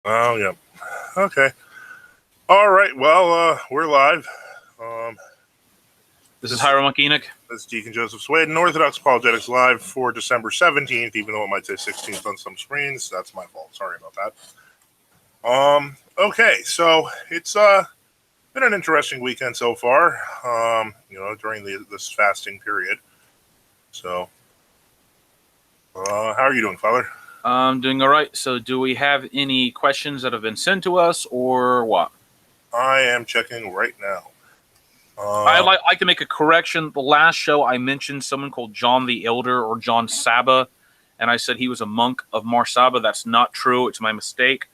Oh, yeah. Okay. All right. Well, we're live. This is Hieromonk Enoch. This is Deacon Joseph Sweden, Orthodox Apologetics live for December 17th, even though it might say 16th on some screens. That's my fault. Sorry about that. Okay. So it's been an interesting weekend so far, during this fasting period. So, how are you doing, Father? I'm doing all right. So do we have any questions that have been sent to us or what? I am checking right now. I'd like to make a correction. The last show I mentioned someone called John the Elder or John Saba, and I said he was a monk of Mar Saba. That's not true. It's my mistake.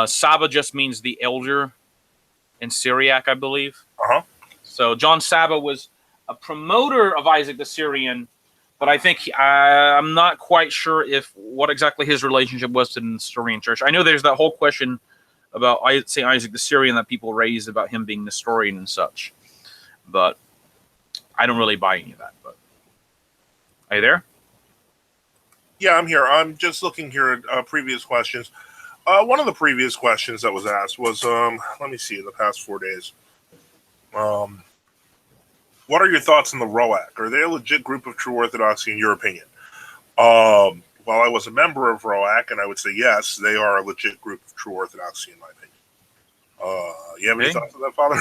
Saba just means the elder in Syriac, I believe. Uh-huh. So John Saba was a promoter of Isaac the Syrian, but I think I'm not quite sure if what exactly his relationship was to the Nestorian Church. I know there's that whole question about St. Isaac the Syrian that people raise about him being Nestorian and such, but I don't really buy any of that. But are you there? Yeah, I'm here. I'm just looking here at previous questions. One of the previous questions that was asked was, let me see, in the past 4 days. What are your thoughts on the ROAC? Are they a legit group of true Orthodoxy in your opinion? Well, I was a member of ROAC, and I would say yes, they are a legit group of true Orthodoxy in my opinion. You have any thoughts on that, Father?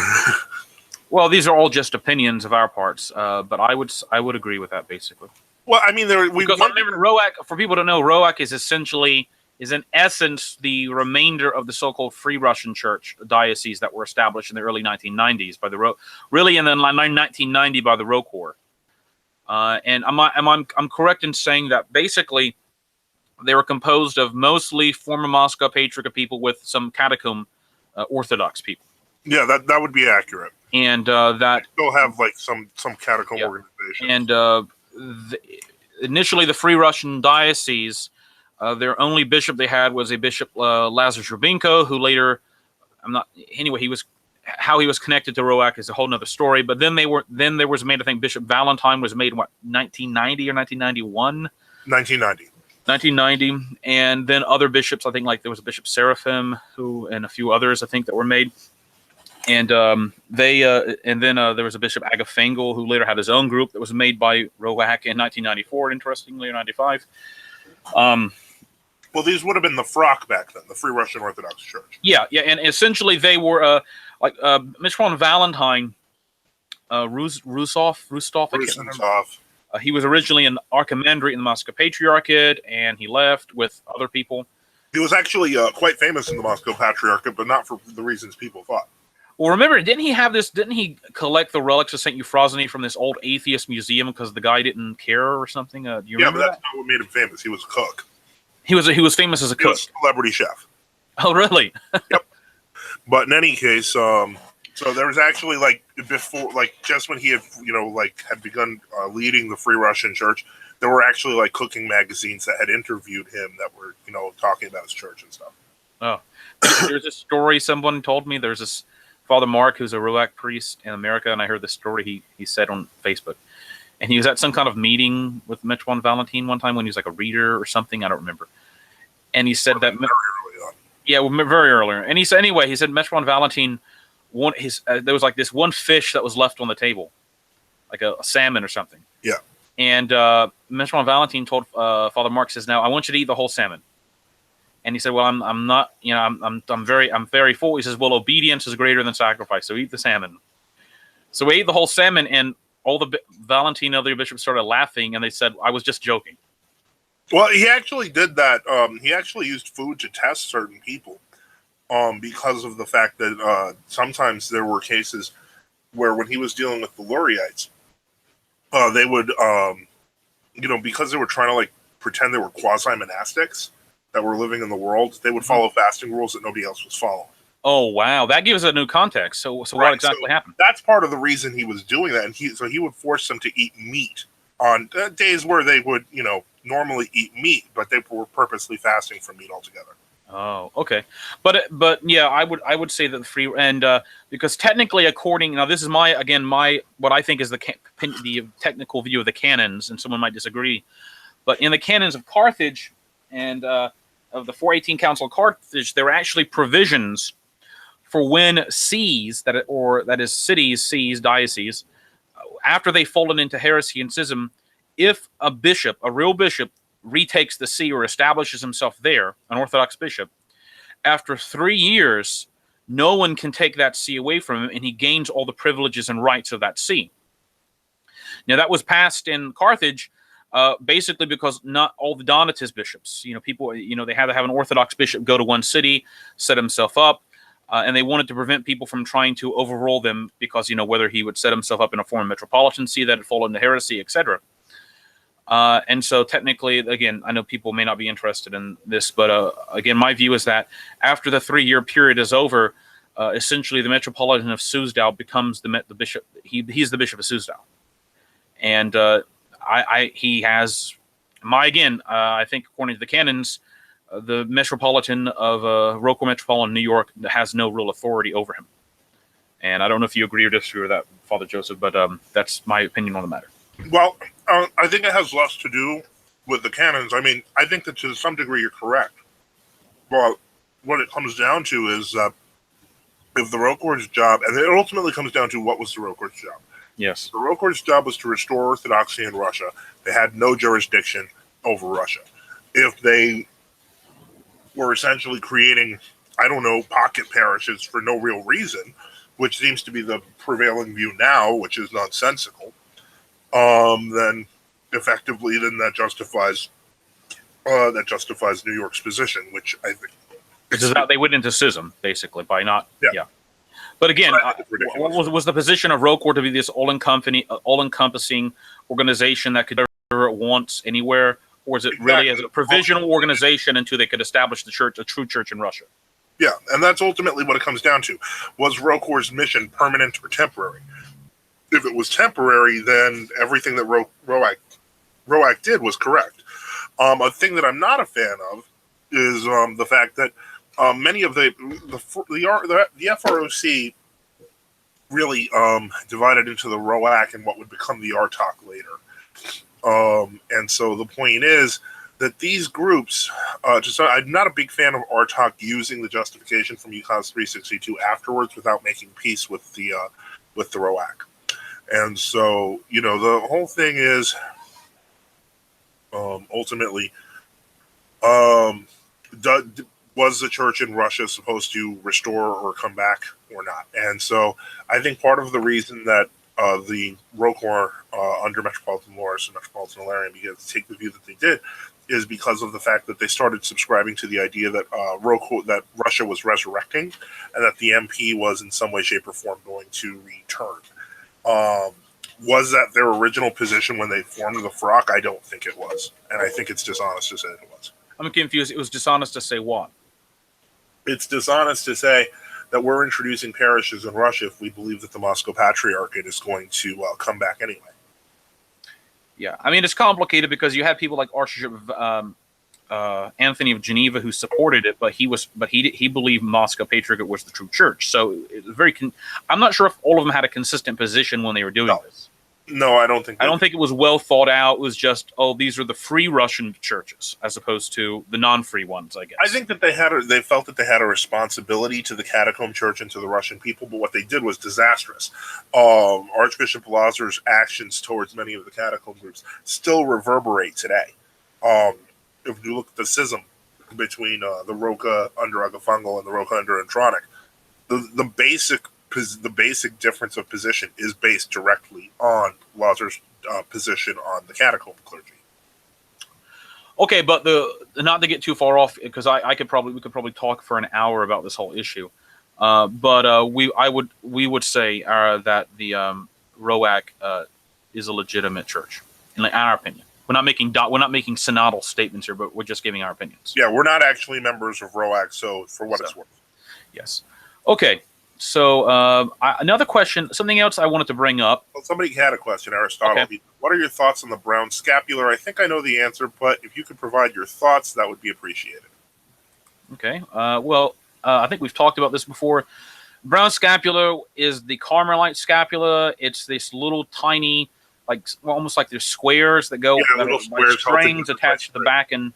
Well, these are all just opinions of our parts, but I would agree with that basically. Well, I mean, because remember, ROAC, for people to know, ROAC is in essence the remainder of the so-called Free Russian Church dioceses that were established in the early 1990s by the really in the 1990 by the ROCOR. And I'm correct in saying that basically they were composed of mostly former Moscow Patriarchate people with some catacomb Orthodox people. Yeah, that would be accurate. And that still have like some catacomb organizations. And initially, the Free Russian diocese, their only bishop they had was a bishop Lazar Shrubinko, who later, how he was connected to ROAC is a whole other story. But then there was made, I think Bishop Valentine was made in 1990 or 1991. 1990, and then other bishops. I think like there was a Bishop Seraphim and a few others I think that were made. And then there was a Bishop Agafengel who later had his own group that was made by ROAC in 1994, interestingly, or 95. Well, these would have been the FROC back then, the Free Russian Orthodox Church. Yeah, and essentially they were like Michwan Valentine, Rusov. I can't remember. He was originally an archimandrite in the Moscow Patriarchate, and he left with other people. He was actually quite famous in the Moscow Patriarchate, but not for the reasons people thought. Well, remember, didn't he collect the relics of St. Euphrosyne from this old atheist museum because the guy didn't care or something? Do you remember but that's not what made him famous. He was a cook. He was famous as a cook. Was a celebrity chef. Oh, really? Yep. But in any case, so there was actually before, just when he had, had begun leading the Free Russian Church, there were actually cooking magazines that had interviewed him that were, talking about his church and stuff. Oh, there's a story someone told me. There's this Father Mark, who's a ROAC priest in America, and I heard the story he said on Facebook. And he was at some kind of meeting with Michwan Valentine one time when he was like a reader or something. I don't remember. And he said that very early on. Yeah, very early. And he said Michwan Valentine, there was like this one fish that was left on the table, like a salmon or something. Yeah. And Michwan Valentine told Father Mark, says, "Now I want you to eat the whole salmon." And he said, "Well, I'm not, I'm very full." He says, "Well, obedience is greater than sacrifice, so eat the salmon." So we ate the whole salmon, and all the Valentine other bishops started laughing, and they said, "I was just joking." Well, he actually did that. He actually used food to test certain people, because of the fact that sometimes there were cases where when he was dealing with the Luriites, they would, because they were trying to pretend they were quasi-monastics that were living in the world, they would follow fasting rules that nobody else was following. Oh, wow. That gives a new context. So what exactly happened? That's part of the reason he was doing that. And he would force them to eat meat on days where they would, normally eat meat, but they were purposely fasting from meat altogether. Oh, okay. But yeah, I would say that the free, and because technically, according, now this is my what I think is the technical view of the canons, and someone might disagree, but in the canons of Carthage and of the 418 Council of Carthage, there were actually provisions for when sees, that is cities, sees, dioceses, after they've fallen into heresy and schism, if a bishop, a real bishop, retakes the see or establishes himself there, an Orthodox bishop, after 3 years, no one can take that see away from him, and he gains all the privileges and rights of that see. Now, that was passed in Carthage basically because not all the Donatist bishops, people, they had to have an Orthodox bishop go to one city, set himself up, and they wanted to prevent people from trying to overrule them because, whether he would set himself up in a foreign metropolitan see that had fallen into heresy, etc. And so technically, again, I know people may not be interested in this, but again, my view is that after the 3-year period is over, essentially the Metropolitan of Suzdal becomes the bishop. He's the Bishop of Suzdal. And he has, I think according to the canons, the Metropolitan of Rocco Metropolitan New York has no real authority over him. And I don't know if you agree or disagree with that, Father Joseph, but that's my opinion on the matter. Well, I think it has less to do with the canons. I mean, I think that to some degree you're correct. But what it comes down to is if the Roquor's job, and it ultimately comes down to what was the Roquor's job. Yes. The Roquor's job was to restore orthodoxy in Russia. They had no jurisdiction over Russia. If they were essentially creating, pocket parishes for no real reason, which seems to be the prevailing view now, which is nonsensical, then effectively, that justifies New York's position, which I think is that they went into schism basically by not. Yeah. But again, was the position of Rocor to be this all-encompassing organization that could do it once anywhere, or is it really as a provisional organization until they could establish the church, a true church in Russia? Yeah, and that's ultimately what it comes down to. Was Rocor's mission permanent or temporary? If it was temporary, then everything that Roac did was correct. A thing that I'm not a fan of is the fact that many of the FROC really divided into the Roac and what would become the Artok later. And so the point is that these groups, I'm not a big fan of Artok using the justification from UCOS 362 afterwards without making peace with the Roac. And so, the whole thing is ultimately, was the church in Russia supposed to restore or come back or not? And so I think part of the reason that the Rocor under Metropolitan Loris and Metropolitan Ilarion began to take the view that they did is because of the fact that they started subscribing to the idea that that Russia was resurrecting and that the MP was in some way, shape, or form going to return. Was that their original position when they formed the FROC? I don't think it was. And I think it's dishonest to say that it was. I'm confused. It was dishonest to say what? It's dishonest to say that we're introducing parishes in Russia if we believe that the Moscow Patriarchate is going to come back anyway. Yeah, I mean, it's complicated because you have people like Archbishop Anthony of Geneva who supported it, but he believed Moscow Patriarchate was the true church. So it was very. I'm not sure if all of them had a consistent position when they were doing this. No, I don't think. I don't think it was well thought out. It was just, these are the free Russian churches as opposed to the non-free ones, I guess. I think that they felt that they had a responsibility to the catacomb church and to the Russian people, but what they did was disastrous. Archbishop Lazar's actions towards many of the catacomb groups still reverberate today. If you look at the schism between the Roca under Agafungal and the Roca under Antronic, the basic difference of position is based directly on Lazar's position on the catacomb clergy. Okay, but not to get too far off, because we could probably talk for an hour about this whole issue. But we would say that the ROAC is a legitimate church, in our opinion. We're not making synodal statements here, but we're just giving our opinions. Yeah, we're not actually members of ROAC, so for what it's worth. Yes. Okay. So another question, something else I wanted to bring up. Well, somebody had a question, Aristotle. Okay. What are your thoughts on the brown scapular? I think I know the answer, but if you could provide your thoughts, that would be appreciated. Okay. I think we've talked about this before. Brown scapular is the Carmelite scapula. It's this little tiny, almost like there's squares that go, little squares, strings attached to the back and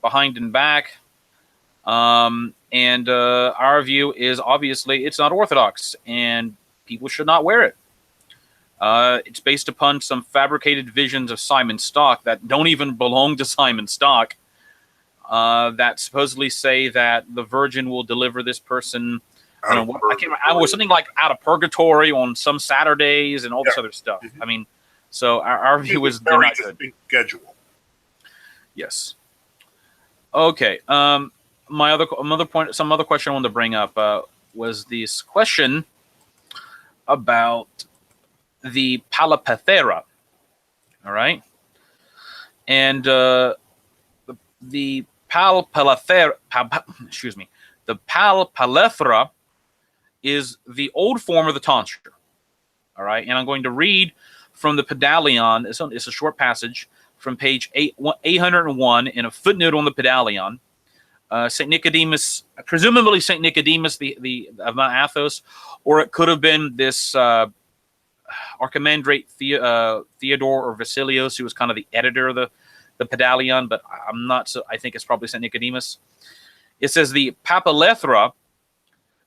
behind and back. And our view is obviously it's not Orthodox, and people should not wear it. It's based upon some fabricated visions of Simon Stock that don't even belong to Simon Stock, that supposedly say that the Virgin will deliver this person. I don't know, I can't remember. I was something like out of purgatory on some Saturdays and all this other stuff. Mm-hmm. I mean, so our view is very not good. Schedule. Yes. Okay. Some other question I wanted to bring up was this question about the Palapethera. All right, and the Palpalethra, the Palpalethra is the old form of the tonsure. All right, and I'm going to read from the Pedalion. It's a short passage from page 801 in a footnote on the Pedalion. Saint Nicodemus, presumably Saint Nicodemus, the of Mount Athos, or it could have been this Archimandrite Theodore or Vasilios, who was kind of the editor of the Pedalion, but I'm not so. I think it's probably Saint Nicodemus. It says the Papalethra,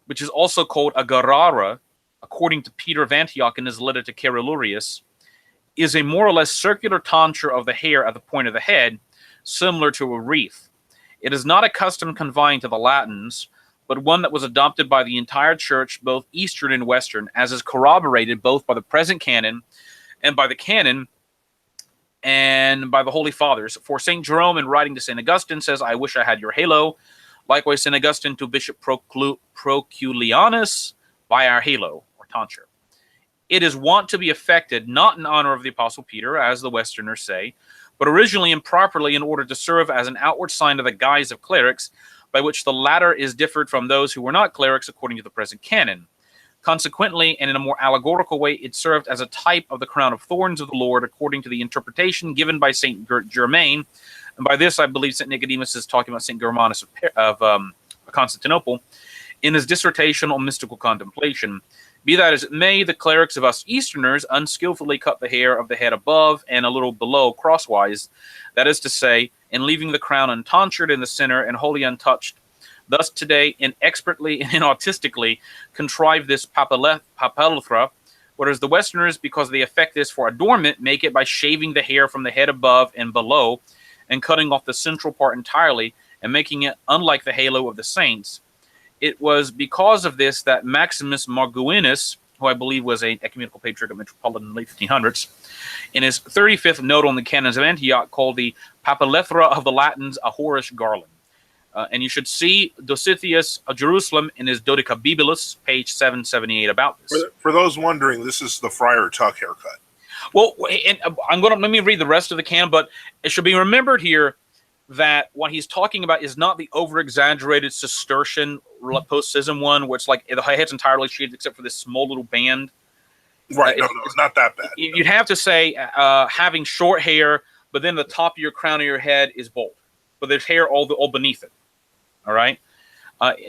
which is also called a Garara, according to Peter of Antioch in his letter to Carolurius, is a more or less circular tonsure of the hair at the point of the head, similar to a wreath. It is not a custom confined to the Latins, but one that was adopted by the entire church, both Eastern and Western, as is corroborated both by the present canon and by the canon and by the Holy Fathers. For St. Jerome, in writing to St. Augustine, says, I wish I had your halo. Likewise, St. Augustine to Bishop Proculianus, by our halo, or tonsure. It is wont to be affected not in honor of the Apostle Peter, as the Westerners say, but originally and properly in order to serve as an outward sign of the guise of clerics, by which the latter is differed from those who were not clerics according to the present canon. Consequently, and in a more allegorical way, it served as a type of the crown of thorns of the Lord, according to the interpretation given by St. Germain. And by this, I believe St. Nicodemus is talking about St. Germanus of Constantinople, in his dissertation on mystical contemplation. Be that as it may, the clerics of us Easterners unskillfully cut the hair of the head above and a little below crosswise, that is to say, in leaving the crown untonsured in the center and wholly untouched. Thus today, inexpertly and inautistically, contrive this papalethra, whereas the Westerners, because they affect this for adornment, make it by shaving the hair from the head above and below, and cutting off the central part entirely, and making it unlike the halo of the saints. It was because of this that Maximus Marguinus, who I believe was an ecumenical patriarch of Metropolitan in the late 1500s, in his 35th note on the canons of Antioch, called the Papalethra of the Latins a whorish garland. And you should see Dositheus of Jerusalem in his Dodecabibulus, page 778, about this. For those wondering, this is the Friar Tuck haircut. Well, and let me read the rest of the canon, but it should be remembered here that what he's talking about is not the over-exaggerated Cistercian post-schism one, where it's like the head's entirely shaved except for this small little band. Right, no, it's not that bad. You'd have to say having short hair, but then the top of your crown of your head is bald. But there's hair all beneath it. All right?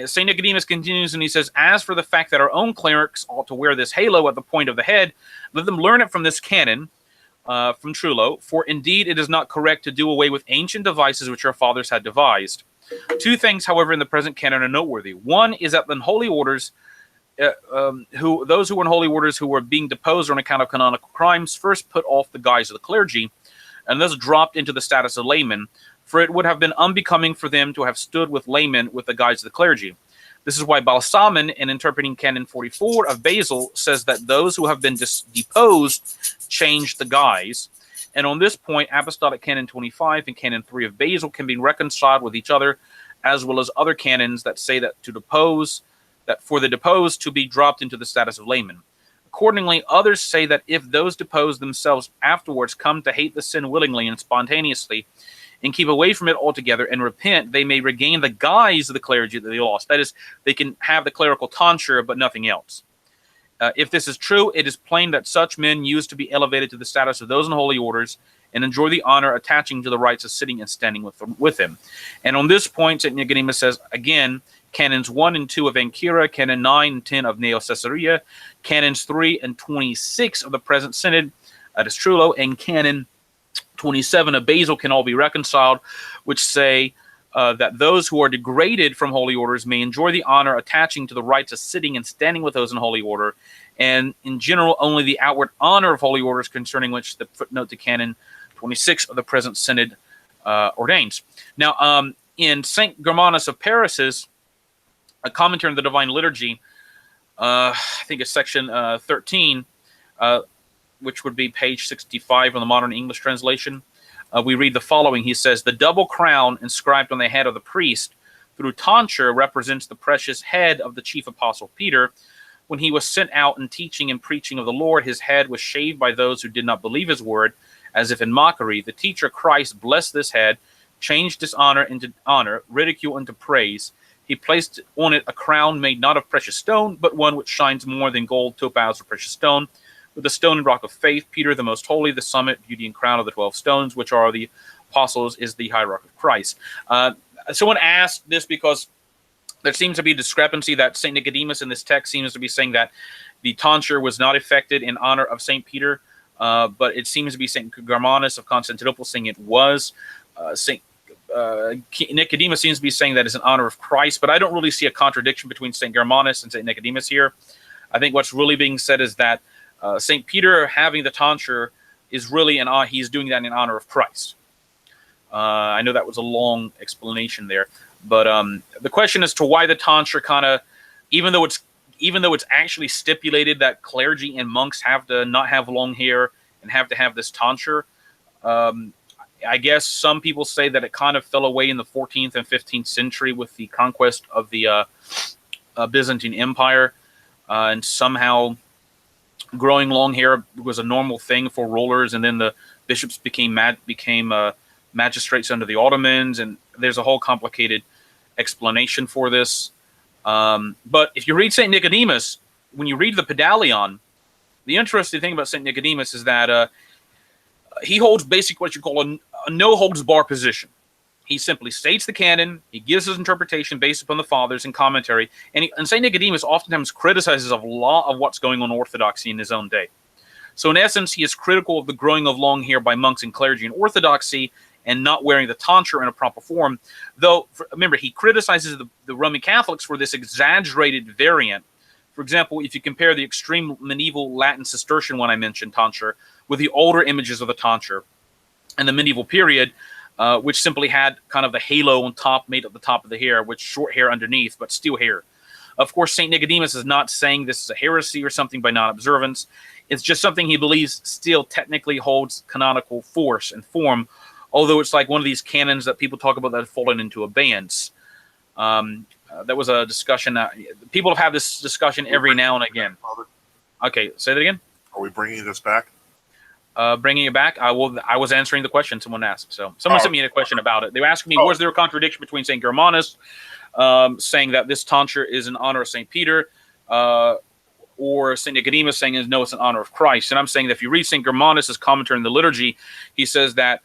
St. Nicodemus continues, and he says, as for the fact that our own clerics ought to wear this halo at the point of the head, let them learn it from this canon, from Trullo, for indeed it is not correct to do away with ancient devices which our fathers had devised. Two things, however, in the present canon are noteworthy. One is that in holy orders, those who were in holy orders who were being deposed on account of canonical crimes first put off the guise of the clergy, and thus dropped into the status of laymen, for it would have been unbecoming for them to have stood with laymen with the guise of the clergy. This is why Balsamon, in interpreting Canon 44 of Basil, says that those who have been deposed change the guise. And on this point, Apostolic Canon 25 and Canon 3 of Basil can be reconciled with each other, as well as other canons that say that for the deposed to be dropped into the status of laymen. Accordingly, others say that if those deposed themselves afterwards come to hate the sin willingly and spontaneously, and keep away from it altogether and repent, they may regain the guise of the clergy that they lost. That is, they can have the clerical tonsure, but nothing else. If this is true, it is plain that such men used to be elevated to the status of those in holy orders and enjoy the honor attaching to the rights of sitting and standing with him. And on this point, St. Nicodemus says, again, Canons 1 and 2 of Ancyra, Canon 9 and 10 of Neo-Caesarea, Canons 3 and 26 of the present Synod, that is Trullo, and Canon 27 of Basil can all be reconciled, which say that those who are degraded from holy orders may enjoy the honor attaching to the rights of sitting and standing with those in holy order, and in general only the outward honor of holy orders, concerning which the footnote to Canon 26 of the present Synod ordains. Now, in St. Germanus of Paris's a commentary on the Divine Liturgy, I think it's section 13, which would be page 65 on the modern English translation. We read the following. He says, "The double crown inscribed on the head of the priest through tonsure represents the precious head of the chief apostle Peter. When he was sent out in teaching and preaching of the Lord, his head was shaved by those who did not believe his word, as if in mockery. The teacher Christ blessed this head, changed dishonor into honor, ridicule into praise. He placed on it a crown made not of precious stone, but one which shines more than gold, topaz, or precious stone, with the stone and rock of faith, Peter the most holy, the summit, beauty, and crown of the 12 stones, which are the apostles, is the hierarch of Christ." Someone asked this because there seems to be a discrepancy that St. Nicodemus in this text seems to be saying that the tonsure was not effected in honor of St. Peter, but it seems to be St. Germanus of Constantinople saying it was. St. Nicodemus seems to be saying that it's in honor of Christ, but I don't really see a contradiction between St. Germanus and St. Nicodemus here. I think what's really being said is that St. Peter having the tonsure is really he's doing that in honor of Christ. I know that was a long explanation there, but the question as to why the tonsure kind of, even though it's actually stipulated that clergy and monks have to not have long hair and have to have this tonsure, I guess some people say that it kind of fell away in the 14th and 15th century with the conquest of the Byzantine Empire, and somehow growing long hair was a normal thing for rulers, and then the bishops became magistrates under the Ottomans, and there's a whole complicated explanation for this. But if you read St. Nicodemus, when you read the Pedalion, the interesting thing about St. Nicodemus is that he holds basically what you call a no-holds-bar position. He simply states the canon, he gives his interpretation based upon the fathers and commentary, and St. Nicodemus oftentimes criticizes a lot of what's going on in orthodoxy in his own day. So in essence, he is critical of the growing of long hair by monks and clergy in orthodoxy and not wearing the tonsure in a proper form. Though, remember, he criticizes the Roman Catholics for this exaggerated variant. For example, if you compare the extreme medieval Latin Cistercian one I mentioned, tonsure, with the older images of the tonsure in the medieval period, which simply had kind of the halo on top made at the top of the hair, with short hair underneath, but still hair. Of course, St. Nicodemus is not saying this is a heresy or something by non-observance. It's just something he believes still technically holds canonical force and form, although it's like one of these canons that people talk about that have fallen into abeyance. That was a discussion. People have had this discussion every now and again. Okay, say that again. Are we bringing this back? Bringing it back, I was answering the question someone asked. So someone sent me a question about it. They were asking me, was there a contradiction between St. Germanus saying that this tonsure is in honor of St. Peter, or St. Nicodemus saying no, it's in honor of Christ? And I'm saying that if you read St. Germanus' commentary in the liturgy, he says that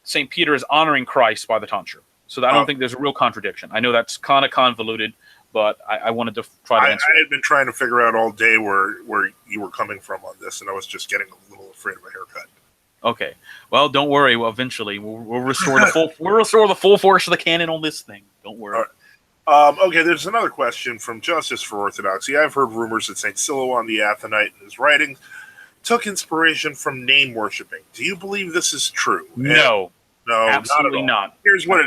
St. Peter is honoring Christ by the tonsure. So I don't think there's a real contradiction. I know that's kind of convoluted, but I wanted to try to answer. I had been trying to figure out all day where you were coming from on this, and I was just getting a little afraid of a haircut. Okay. Well, don't worry. Well, eventually we'll restore the full force of the canon on this thing. Don't worry. Right. Okay, there's another question from Justice for Orthodoxy. I've heard rumors that St. Silouan the Athonite in his writings took inspiration from name worshiping. Do you believe this is true? No, not absolutely at all. not. Here's what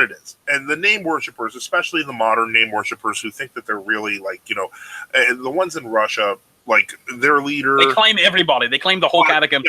it is. And the name worshipers, especially the modern name worshipers who think that they're really the ones in Russia, like their leader. They claim everybody. They claim the whole catechism.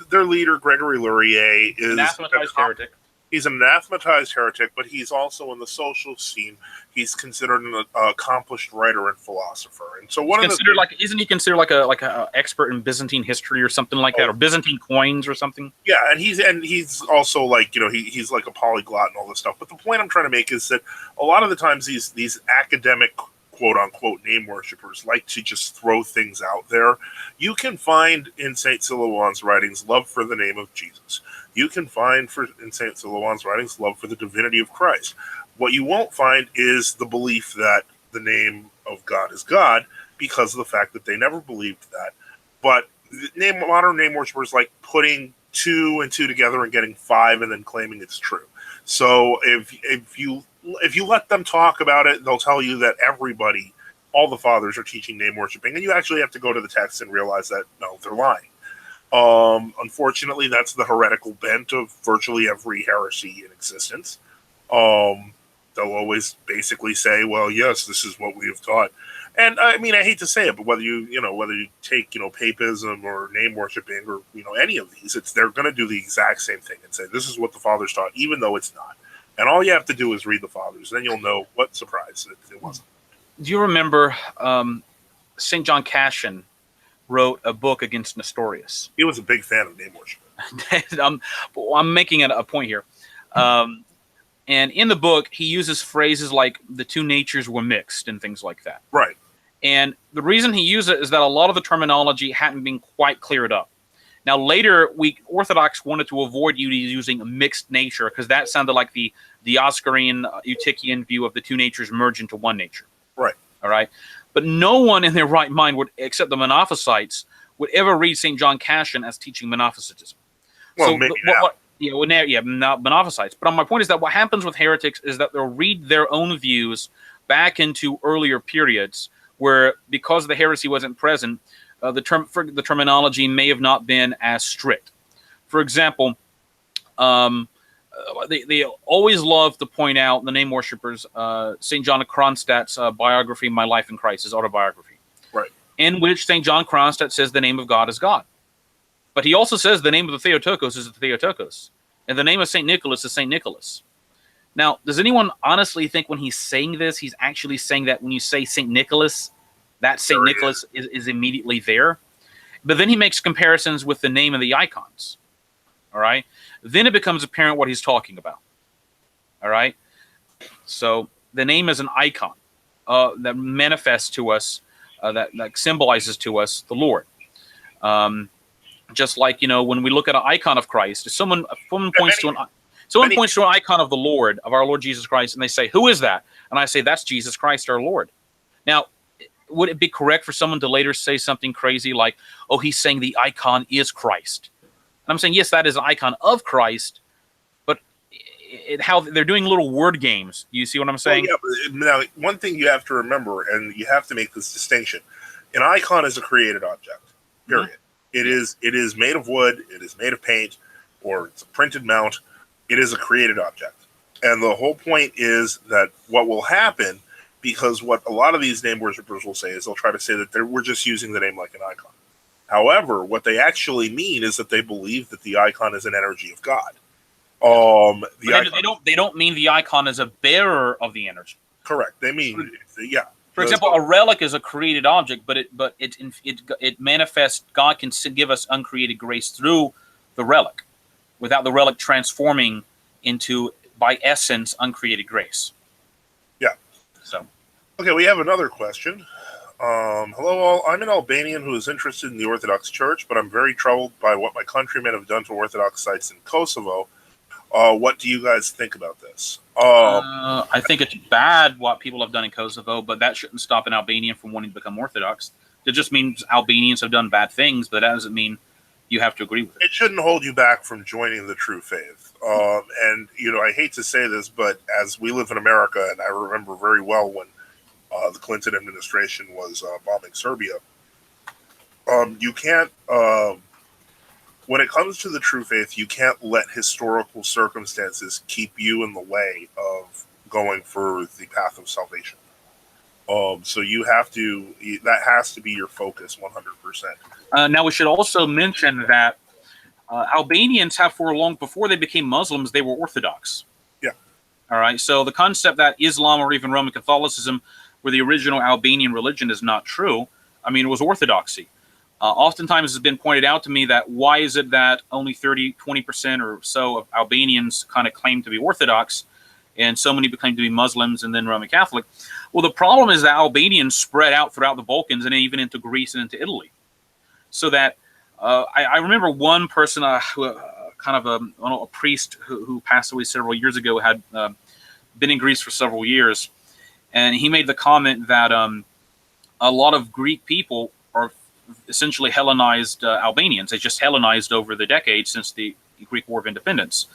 Their leader, Gregory Laurier, is anathematized heretic. He's an anathematized heretic, but he's also in the social scene. He's considered an accomplished writer and philosopher. And so isn't he considered like a expert in Byzantine history or something like that, or Byzantine coins or something? Yeah, and he's also he's like a polyglot and all this stuff. But the point I'm trying to make is that a lot of the times these academic quote-unquote name worshippers like to just throw things out there. You can find in St. Silouan's writings love for the name of Jesus. You can find in St. Silouan's writings love for the divinity of Christ. What you won't find is the belief that the name of God is God, because of the fact that they never believed that. But modern name worshippers like putting 2 and 2 together and getting 5 and then claiming it's true. So if you let them talk about it, they'll tell you that all the fathers are teaching name worshiping, and you actually have to go to the text and realize that no, they're lying. Unfortunately, that's the heretical bent of virtually every heresy in existence. They'll always basically say, "Well, yes, this is what we have taught." And I mean, I hate to say it, but whether you take papism or name worshiping or any of these, they're going to do the exact same thing and say this is what the fathers taught, even though it's not. And all you have to do is read the fathers, then you'll know what surprise it wasn't. Do you remember St. John Cassian wrote a book against Nestorius? He was a big fan of name worship. I'm making a point here. And in the book, he uses phrases like the two natures were mixed and things like that. Right. And the reason he used it is that a lot of the terminology hadn't been quite cleared up. Now, later, Orthodox wanted to avoid using a mixed nature because that sounded like the Dioscorian, Eutychian view of the two natures merge into one nature. Right. All right. But no one in their right mind would, except the Monophysites, would ever read St. John Cassian as teaching Monophysitism. Well, maybe now. Not Monophysites. But my point is that what happens with heretics is that they'll read their own views back into earlier periods where, because the heresy wasn't present, the terminology may have not been as strict. For example, they always love to point out, the name worshippers, St. John of Kronstadt's biography, My Life in Christ, his autobiography, right, in which St. John Kronstadt says the name of God is God. But he also says the name of the Theotokos is the Theotokos, and the name of St. Nicholas is St. Nicholas. Now, does anyone honestly think when he's saying this, he's actually saying that when you say St. Nicholas, that St. Nicholas is immediately there? But then he makes comparisons with the name of the icons. All right? Then it becomes apparent what he's talking about. All right? So the name is an icon that manifests to us, that symbolizes to us the Lord. Just like, when we look at an icon of Christ, if someone points to an icon of the Lord, of our Lord Jesus Christ, and they say, "Who is that?" And I say, "That's Jesus Christ, our Lord." Now, would it be correct for someone to later say something crazy like, "Oh, he's saying the icon is Christ"? And I'm saying, yes, that is an icon of Christ, but how they're doing little word games. You see what I'm saying? Well, yeah, but now, one thing you have to remember, and you have to make this distinction: an icon is a created object. Period. Mm-hmm. It is made of wood. It is made of paint, or it's a printed mount. It is a created object, and the whole point is that what will happen, because what a lot of these name worshippers will say is they'll try to say that we're just using the name like an icon. However, what they actually mean is that they believe that the icon is an energy of God. They don't mean the icon is a bearer of the energy. Correct. They mean, yeah. For example, a relic is a created object, but it manifests. God can give us uncreated grace through the relic, without the relic transforming into, by essence, uncreated grace. Yeah. So, okay, we have another question. Hello all. I'm an Albanian who is interested in the Orthodox Church, but I'm very troubled by what my countrymen have done to Orthodox sites in Kosovo. What do you guys think about this? I think it's bad what people have done in Kosovo, but that shouldn't stop an Albanian from wanting to become Orthodox. It just means Albanians have done bad things, but that doesn't mean you have to agree with it. It shouldn't hold you back from joining the true faith. And, I hate to say this, but as we live in America, and I remember very well when the Clinton administration was bombing Serbia, you can't... when it comes to the true faith, you can't let historical circumstances keep you in the way of going for the path of salvation. So you have to, that has to be your focus 100%. Now we should also mention that Albanians have for long, before they became Muslims, they were Orthodox. Yeah. All right. So the concept that Islam or even Roman Catholicism were the original Albanian religion is not true. I mean, it was Orthodoxy. Oftentimes it's been pointed out to me that why is it that only 20% or so of Albanians kind of claim to be Orthodox and so many claim to be Muslims and then Roman Catholic? Well, the problem is that Albanians spread out throughout the Balkans and even into Greece and into Italy. So that I remember one person, kind of a priest who passed away several years ago, had been in Greece for several years. And he made the comment that a lot of Greek people are essentially Hellenized Albanians. They just Hellenized over the decades since the Greek War of Independence.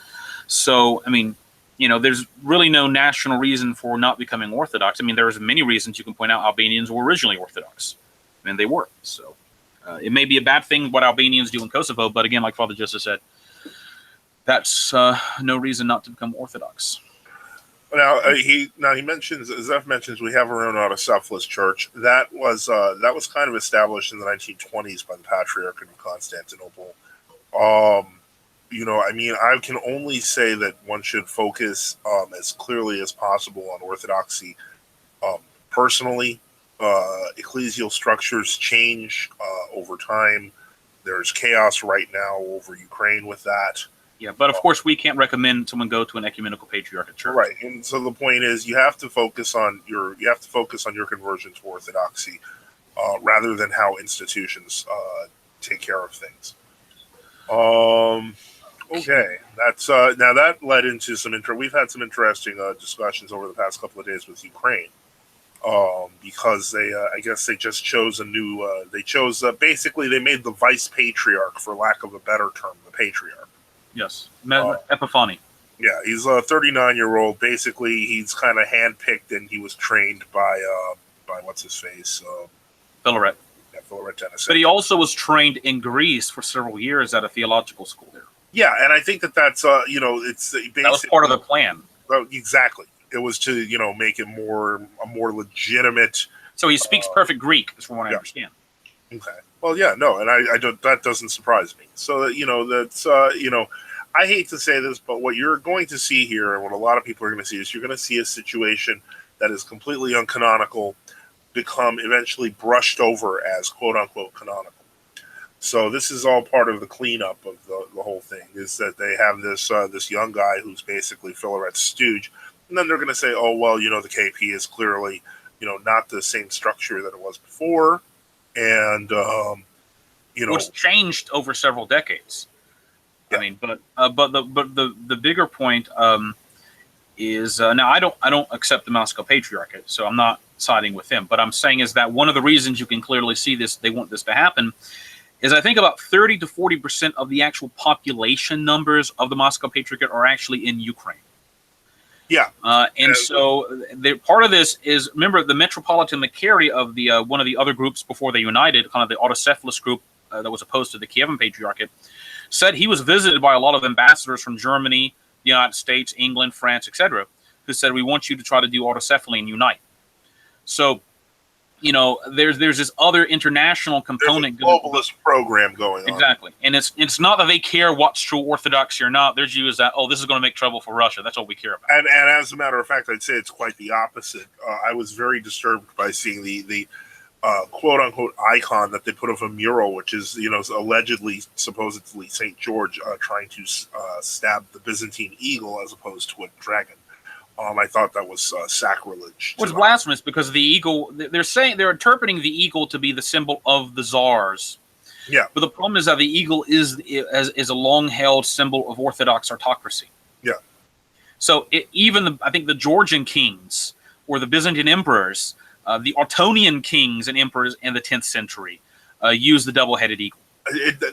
So, I mean, there's really no national reason for not becoming Orthodox. I mean, there's many reasons you can point out. Albanians were originally Orthodox, and they were. So it may be a bad thing what Albanians do in Kosovo, but again, like Father Justice said, that's no reason not to become Orthodox. He mentions, Zeph mentions, we have our own autocephalous church. That was kind of established in the 1920s by the Patriarchate of Constantinople. I mean, I can only say that one should focus as clearly as possible on orthodoxy. Personally, ecclesial structures change over time. There's chaos right now over Ukraine with that. Yeah, but of course we can't recommend someone go to an ecumenical patriarchate church. Right, and so the point is, you have to focus on your conversion to orthodoxy, rather than how institutions take care of things. Okay, that's now that led into some we've had some interesting discussions over the past couple of days with Ukraine, because they I guess they just chose a new basically they made the vice patriarch, for lack of a better term, the patriarch. Yes, Epiphany. Yeah, he's a 39-year-old. Basically, he's kind of handpicked, and he was trained by what's his face, Philaret. Yeah, Philaret, Tennessee. But he also was trained in Greece for several years at a theological school there. Yeah, and I think that's it's basically, that was part of the plan. Exactly, it was to make it a more legitimate. So he speaks perfect Greek, is from what I understand. Okay. Well, yeah, no, and I don't. That doesn't surprise me. So that's I hate to say this, but what you're going to see here, and what a lot of people are going to see, is you're going to see a situation that is completely uncanonical become eventually brushed over as quote unquote canonical. So this is all part of the cleanup of the whole thing. Is that they have this young guy who's basically Philaret's stooge, and then they're going to say, oh well, the KP is clearly not the same structure that it was before. And it's changed over several decades. Yeah. I mean, but the bigger point is now I don't accept the Moscow Patriarchate, so I'm not siding with them. But I'm saying is that one of the reasons you can clearly see this, they want this to happen, is I think about 30 to 40% of the actual population numbers of the Moscow Patriarchate are actually in Ukraine. Yeah, so part of this is, remember, the Metropolitan Macari of the one of the other groups before they united, kind of the autocephalous group that was opposed to the Kievan Patriarchate, said he was visited by a lot of ambassadors from Germany, the United States, England, France, etc., who said, we want you to try to do autocephaly and unite. So, there's this other international component. There's a globalist program going on. Exactly. And it's not that they care what's true orthodoxy or not. Their view is that, this is going to make trouble for Russia. That's all we care about. And as a matter of fact, I'd say it's quite the opposite. I was very disturbed by seeing the quote-unquote icon that they put of a mural, which is, supposedly St. George trying to stab the Byzantine eagle as opposed to a dragon. I thought that was sacrilege. Well, it's blasphemous because the eagle, they're interpreting the eagle to be the symbol of the czars. Yeah. But the problem is that the eagle is a long-held symbol of Orthodox autocracy. Yeah. So I think the Georgian kings or the Byzantine emperors, the Ottonian kings and emperors in the 10th century used the double-headed eagle.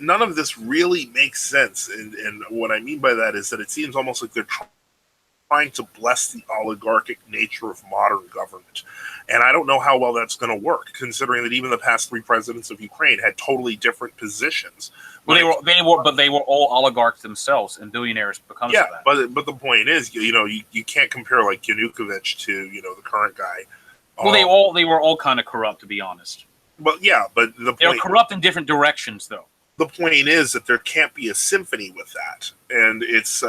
None of this really makes sense. And what I mean by that is that it seems almost like they're trying to bless the oligarchic nature of modern government. And I don't know how well that's going to work, considering that even the past 3 presidents of Ukraine had totally different positions. Well, they were all oligarchs themselves and billionaires because of that. But the point is, you can't compare like Yanukovych to the current guy. Well, they were all kind of corrupt, to be honest. But yeah, but they're corrupt in different directions, though. The point is that there can't be a symphony with that, and it's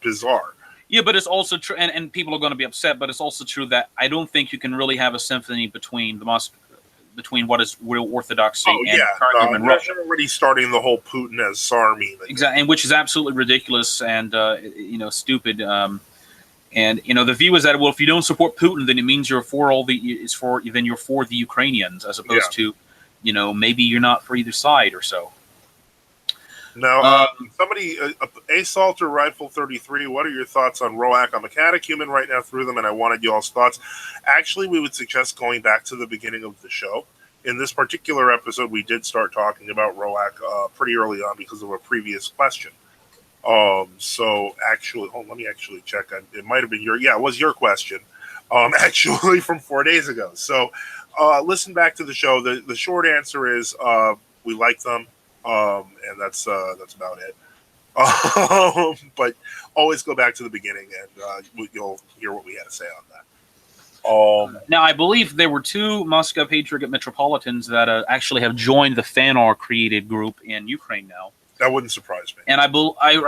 bizarre. Yeah, but it's also true, and people are going to be upset. But it's also true that I don't think you can really have a symphony between what is real orthodoxy and current human Russia. They're already starting the whole Putin as Tsar meme. Exactly, and which is absolutely ridiculous and stupid. The view is that, well, if you don't support Putin, then it means you're for then you're for the Ukrainians, as opposed to, maybe you're not for either side or so. Now, somebody, Assault or Rifle 33, what are your thoughts on Roak? I'm a catechumen right now through them, and I wanted y'all's thoughts. Actually, we would suggest going back to the beginning of the show. In this particular episode, we did start talking about Roak pretty early on because of a previous question. So actually, let me actually check. It might have been it was your question. Actually from 4 days ago. So, listen back to the show. The short answer is we like them, and that's about it. But always go back to the beginning, and you'll hear what we had to say on that. Now, I believe there were 2 Moscow Patriot Metropolitans that actually have joined the Fanar-created group in Ukraine now. That wouldn't surprise me. And I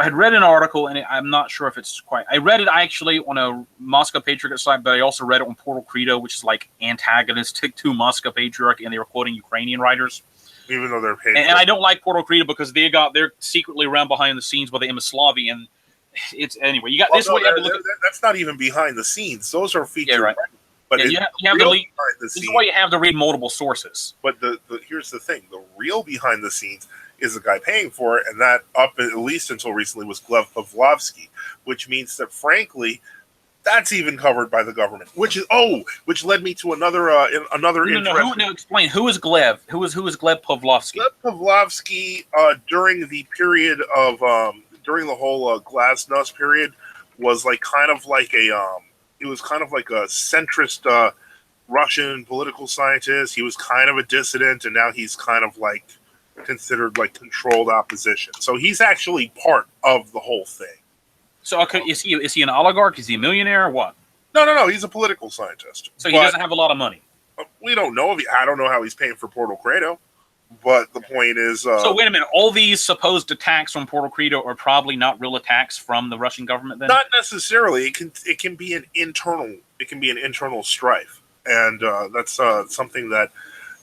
had read an article, and I'm not sure if it's quite. I read it actually on a Moscow Patriot site, but I also read it on Portal Credo, which is like antagonistic to Moscow Patriarch, and they were quoting Ukrainian writers. Even though they're paid. And I don't like Portal Credo because they're secretly around behind the scenes by the Imoslavi, and it's anyway. You got this way. That's not even behind the scenes. Those are featured. Yeah, right. But you have to read. This is why you have to read multiple sources. But here's the thing: the real behind the scenes is the guy paying for it, and that up at least until recently was Gleb Pavlovsky, which means that frankly, that's even covered by the government. Which led me to another No, explain who is Gleb? Who is Gleb Pavlovsky? Gleb Pavlovsky during the period of during the whole Glasnost period was he was kind of like a centrist Russian political scientist. He was kind of a dissident, and now he's kind of like considered like controlled opposition. So he's actually part of the whole thing. So is he an oligarch? Is he a millionaire or what? No. He's a political scientist. So he doesn't have a lot of money. We don't know I don't know how he's paying for Portal Credo. But the point is... so wait a minute. All these supposed attacks on Portal Credo are probably not real attacks from the Russian government then? Not necessarily. It can be an internal strife. And that's something that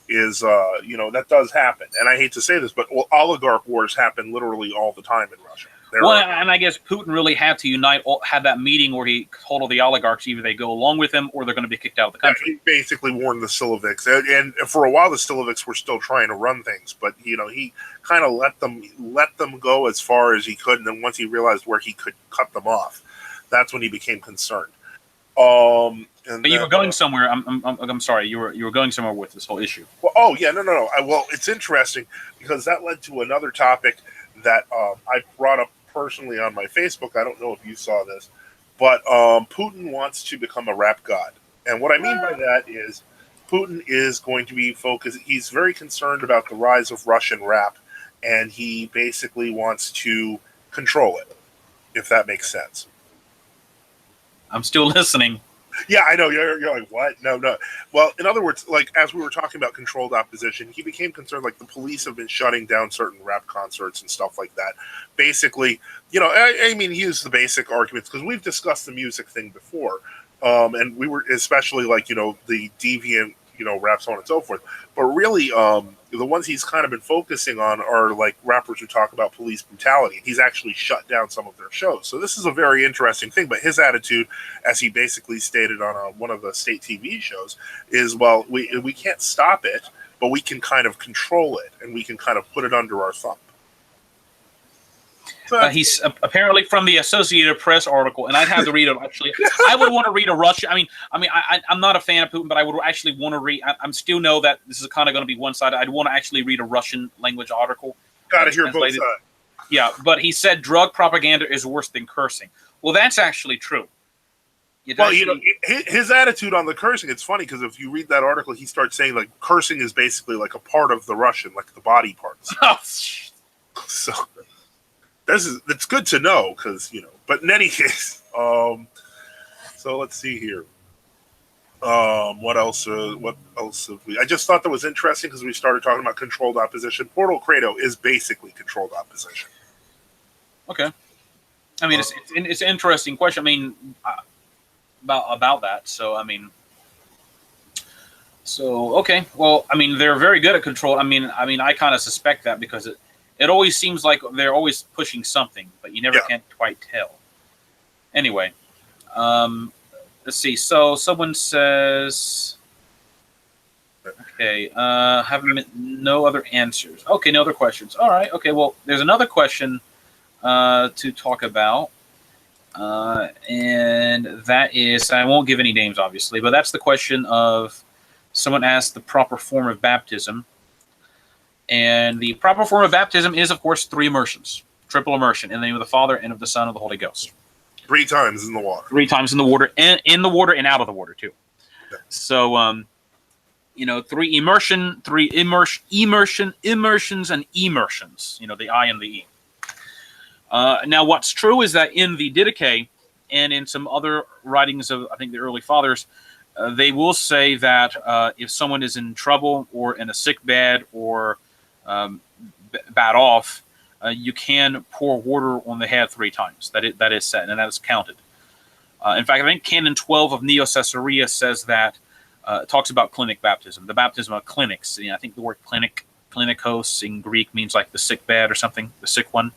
is, that does happen. And I hate to say this, but oligarch wars happen literally all the time in Russia. And I guess Putin really had to had that meeting where he told all the oligarchs either they go along with him or they're going to be kicked out of the country. Yeah, he basically warned the Siloviks, and for a while the Siloviks were still trying to run things, but he kind of let them go as far as he could, and then once he realized where he could cut them off, that's when he became concerned. But you were going somewhere. I'm sorry. You were going somewhere with this whole issue. Well, no. Well, it's interesting because that led to another topic that I brought up personally on my Facebook. I don't know if you saw this, but Putin wants to become a rap god. And what I mean by that is Putin is going to be focused. He's very concerned about the rise of Russian rap, and he basically wants to control it, if that makes sense. I'm still listening. Yeah, I know. You're like, what? No. Well, in other words, like as we were talking about controlled opposition, he became concerned. Like the police have been shutting down certain rap concerts and stuff like that. Basically, I mean, he used the basic arguments because we've discussed the music thing before, and we were especially like the deviant rap, so on and so forth. But really, the ones he's kind of been focusing on are like rappers who talk about police brutality. He's actually shut down some of their shows. So this is a very interesting thing. But his attitude, as he basically stated on one of the state TV shows, is, well, we can't stop it, but we can kind of control it, and we can kind of put it under our thumb. He's apparently from the Associated Press article, and I'd have to read it. Actually, I would want to read a Russian. I'm not a fan of Putin, but I would actually want to read. I'm still know that this is kind of going to be one-sided. I'd want to actually read a Russian language article. Got to hear both sides. Yeah, but he said drug propaganda is worse than cursing. Well, that's actually true. His attitude on the cursing, it's funny because if you read that article, he starts saying like cursing is basically like a part of the Russian, like the body parts. So. It's good to know because but in any case, so let's see here. What else have we? I just thought that was interesting because we started talking about controlled opposition. Portal Credo is basically controlled opposition. Okay, I mean it's an interesting question. I mean about that. So okay. Well, I mean they're very good at control. I mean I kind of suspect that because it always seems like they're always pushing something, but you never can quite tell. Anyway, let's see. So someone says, okay, no other answers. Okay, no other questions. All right. Okay, well, there's another question to talk about, and that is, I won't give any names, obviously, but that's the question of someone asked the proper form of baptism. And the proper form of baptism is, of course, 3 immersions. Triple immersion in the name of the Father and of the Son and of the Holy Ghost. 3 times in the water. 3 times in the water, and in the water and out of the water too. Yeah. So, 3 immersions, and immersions. The I and the E. Now, what's true is that in the Didache and in some other writings of, I think, the early fathers, they will say that if someone is in trouble or in a sick bed or bad off, you can pour water on the head 3 times. That is said, and that is counted. In fact, I think Canon 12 of Neo-Caesarea says that, talks about clinic baptism, the baptism of clinics. I think the word klinikos in Greek means like the sick bed or something, the sick one.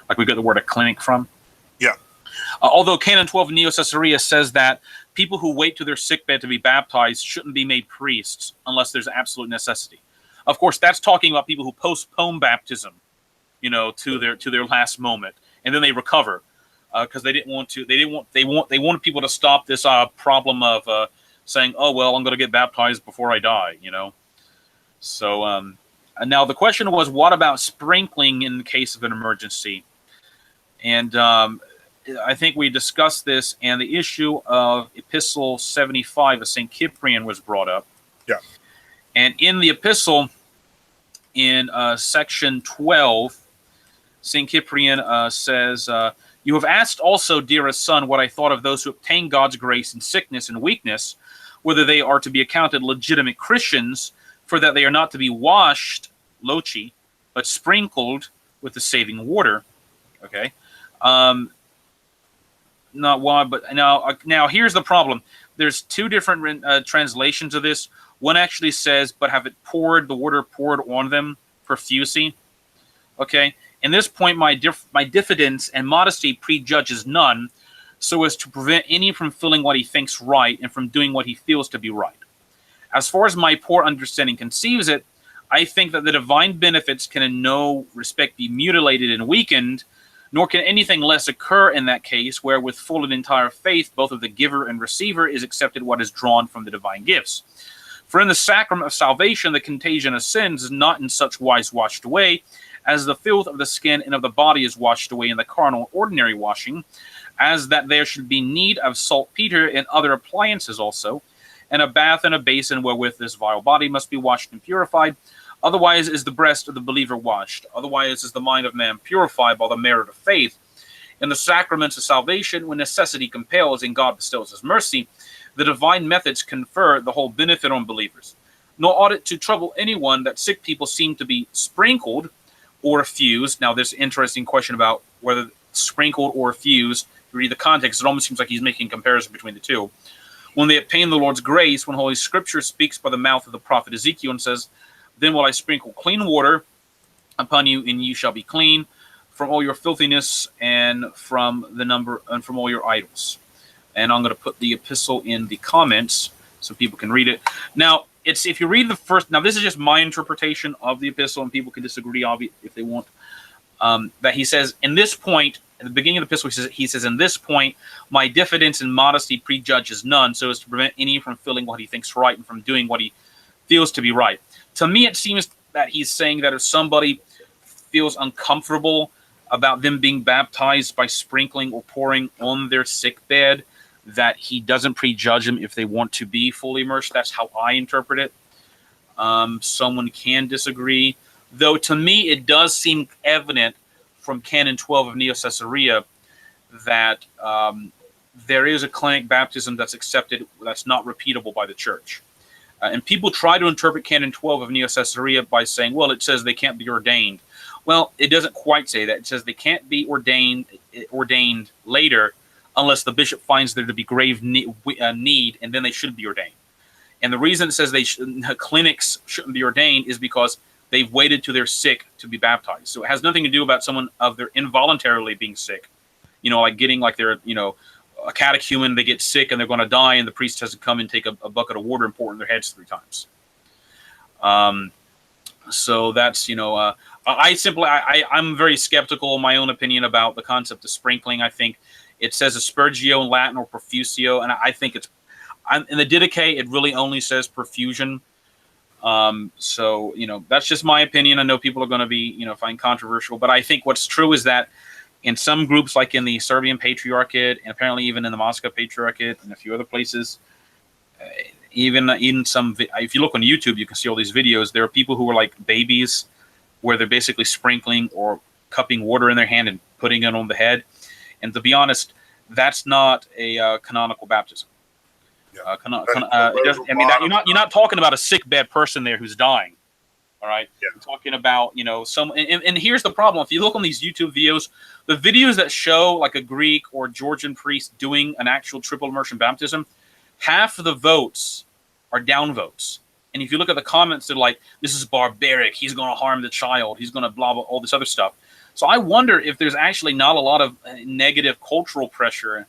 Like we get the word a clinic from. Yeah. Although Canon 12 of Neo-Caesarea says that people who wait to their sickbed to be baptized shouldn't be made priests unless there's absolute necessity. Of course, that's talking about people who postpone baptism, to their last moment, and then they recover because they didn't want to. They wanted people to stop this problem of saying, "Oh well, I'm going to get baptized before I die," So now the question was, what about sprinkling in the case of an emergency? And I think we discussed this, and the issue of Epistle 75 of St. Cyprian was brought up. Yeah. And in the epistle, in section 12, St. Cyprian says, "You have asked also, dearest son, what I thought of those who obtain God's grace in sickness and weakness, whether they are to be accounted legitimate Christians, for that they are not to be washed, loci, but sprinkled with the saving water." Okay. Not why, but now here's the problem. There's 2 different translations of this. One actually says, "But have the water poured on them profusely." Okay. In this point, my diffidence and modesty prejudges none, so as to prevent any from feeling what he thinks right and from doing what he feels to be right. As far as my poor understanding conceives it, I think that the divine benefits can in no respect be mutilated and weakened, nor can anything less occur in that case, where with full and entire faith, both of the giver and receiver, is accepted what is drawn from the divine gifts. For in the sacrament of salvation, the contagion of sins is not in such wise washed away, as the filth of the skin and of the body is washed away in the carnal ordinary washing, as that there should be need of saltpeter and other appliances also, and a bath and a basin wherewith this vile body must be washed and purified. Otherwise is the breast of the believer washed. Otherwise is the mind of man purified by the merit of faith. In the sacraments of salvation, when necessity compels and God bestows his mercy, the divine methods confer the whole benefit on believers. Nor ought it to trouble anyone that sick people seem to be sprinkled or effused. Now, there's an interesting question about whether sprinkled or effused. If you read the context, it almost seems like he's making a comparison between the two. When they obtain the Lord's grace, when Holy Scripture speaks by the mouth of the prophet Ezekiel and says, "Then will I sprinkle clean water upon you, and you shall be clean from all your filthiness and from all your idols." And I'm going to put the epistle in the comments so people can read it. Now, if you read the first, now this is just my interpretation of the epistle, and people can disagree if they want. That he says, in this point, at the beginning of the epistle, he says, "In this point, my diffidence and modesty prejudges none, so as to prevent any from feeling what he thinks right and from doing what he feels to be right." To me, it seems that he's saying that if somebody feels uncomfortable about them being baptized by sprinkling or pouring on their sick bed, that he doesn't prejudge them if they want to be fully immersed. That's how I interpret it. Someone can disagree. Though to me, it does seem evident from Canon 12 of Neo-Caesarea that there is a clinic baptism that's accepted, that's not repeatable by the church. And people try to interpret Canon 12 of Neo-Caesarea by saying, well, it says they can't be ordained. Well, it doesn't quite say that. It says they can't be ordained later unless the bishop finds there to be grave need, and then they should be ordained. And the reason it says clinics shouldn't be ordained is because they've waited till they're sick to be baptized. So it has nothing to do about someone of their involuntarily being sick. Like getting like they're, a catechumen, they get sick and they're going to die, and the priest has to come and take a bucket of water and pour it in their heads 3 times. So that's, I'm very skeptical in my own opinion about the concept of sprinkling. I think it says aspergio in Latin or profusio, and I think in the Didache, it really only says perfusion. So, that's just my opinion. I know people are going to be, find controversial, but I think what's true is that in some groups, like in the Serbian Patriarchate, and apparently even in the Moscow Patriarchate and a few other places, even some, if you look on YouTube, you can see all these videos. There are people who are like babies, where they're basically sprinkling or cupping water in their hand and putting it on the head. And to be honest, that's not a canonical baptism. Yeah. You're not talking about a sick bed person there who's dying. All right. Yeah. You're talking about, some, and here's the problem. If you look on these YouTube videos, the videos that show like a Greek or Georgian priest doing an actual triple immersion baptism, half of the votes are down votes. And if you look at the comments, they're like, this is barbaric. He's going to harm the child. He's going to blah, blah, all this other stuff. So I wonder if there's actually not a lot of negative cultural pressure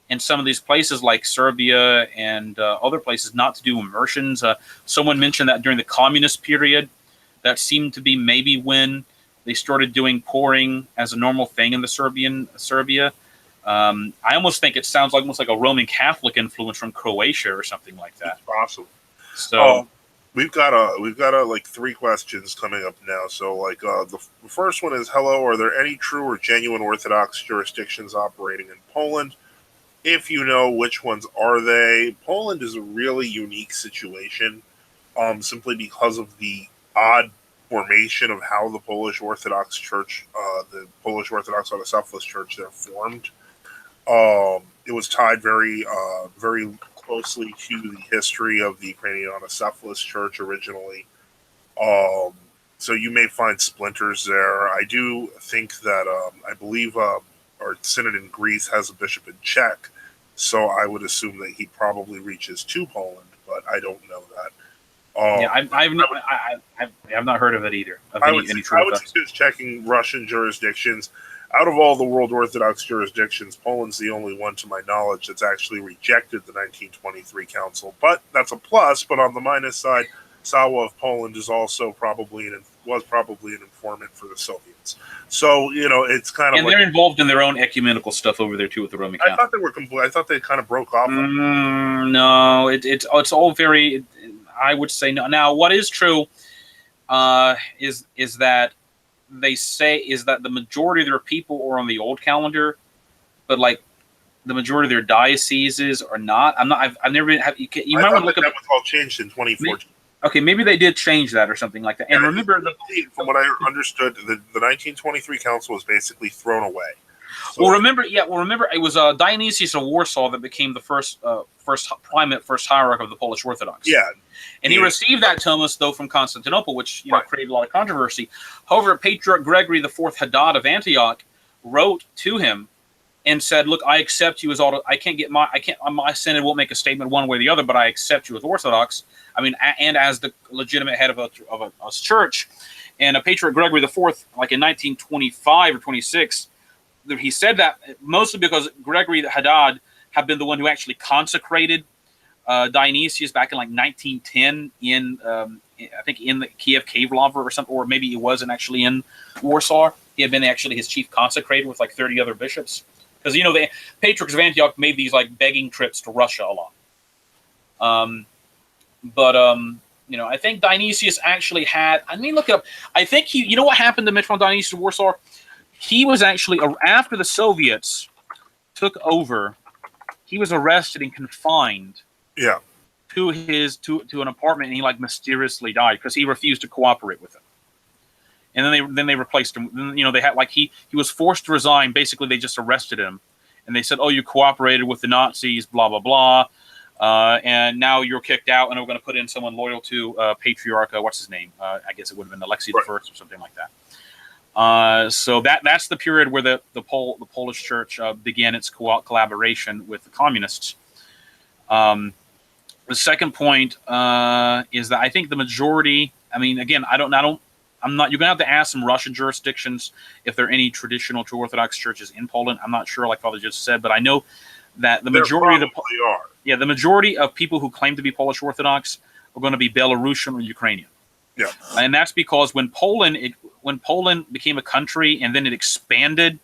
in some of these places like Serbia and other places not to do immersions. Someone mentioned that during the communist period, that seemed to be maybe when they started doing pouring as a normal thing in the Serbia. I almost think it sounds like almost like a Roman Catholic influence from Croatia or something like that. It's possible. So we've got like 3 questions coming up now. So like the first one is, hello, are there any true or genuine Orthodox jurisdictions operating in Poland? If you know, which ones are they? Poland is a really unique situation, simply because of the odd formation of how the Polish Orthodox Church, the Polish Orthodox Autocephalous Church, they're formed. It was tied very closely to the history of the Ukrainian Autocephalous Church originally. So you may find splinters there. I do think that I believe our synod in Greece has a bishop in Czech, so I would assume that he probably reaches to Poland, but I don't know that. I've not heard of it either. I would suggest checking Russian jurisdictions. Out of all the world Orthodox jurisdictions, Poland's the only one, to my knowledge, that's actually rejected the 1923 Council. But that's a plus. But on the minus side, Sawa of Poland is also was probably an informant for the Soviets. So it's kind of they're involved in their own ecumenical stuff over there too with the Roman Catholic. I thought they were complete. I thought they kind of broke off. No, it's all very. I would say no. Now, what is true is that they say is that the majority of their people are on the old calendar, but like the majority of their dioceses are not. I've never been. You might want to look at that was all changed in 2014. Okay, maybe they did change that or something like that. And remember, from what I understood, the 1923 Council was basically thrown away. So, remember, it was Dionysius of Warsaw that became the first primate, first hierarch of the Polish Orthodox. Yeah, and he received that Thomas though from Constantinople, which created a lot of controversy. However, Patriarch Gregory IV Haddad of Antioch wrote to him and said, "Look, I accept you as my synod won't make a statement one way or the other, but I accept you as Orthodox. I mean, and as the legitimate head of a church." And Patriarch Gregory IV, like in 1925 or 26. He said that mostly because Gregory the Haddad had been the one who actually consecrated Dionysius back in like 1910 in I think in the Kiev cave lava or something, or maybe it wasn't actually in Warsaw. He had been actually his chief consecrator with like 30 other bishops, because the Patriarchs of Antioch made these like begging trips to Russia a lot. I think Dionysius actually had. I mean, look it up. I think he. You know what happened to Metropolitan Dionysius of Warsaw? He was actually, after the Soviets took over, he was arrested and confined to an apartment, and he like mysteriously died because he refused to cooperate with them. And then they replaced him. They had like he was forced to resign. Basically, they just arrested him, and they said, "Oh, you cooperated with the Nazis, blah blah blah, and now you're kicked out, and we're going to put in someone loyal to Patriarch. What's his name? I guess it would have been Alexei I or something like that." So that's the period where the Polish Church began its collaboration with the communists. The second point is that I think the majority. I mean, again, I'm not. You're gonna have to ask some Russian jurisdictions if there are any traditional true Orthodox churches in Poland. I'm not sure, like Father just said, but I know that the majority the majority of people who claim to be Polish Orthodox are going to be Belarusian or Ukrainian. Yeah, and that's because when Poland became a country and then it expanded,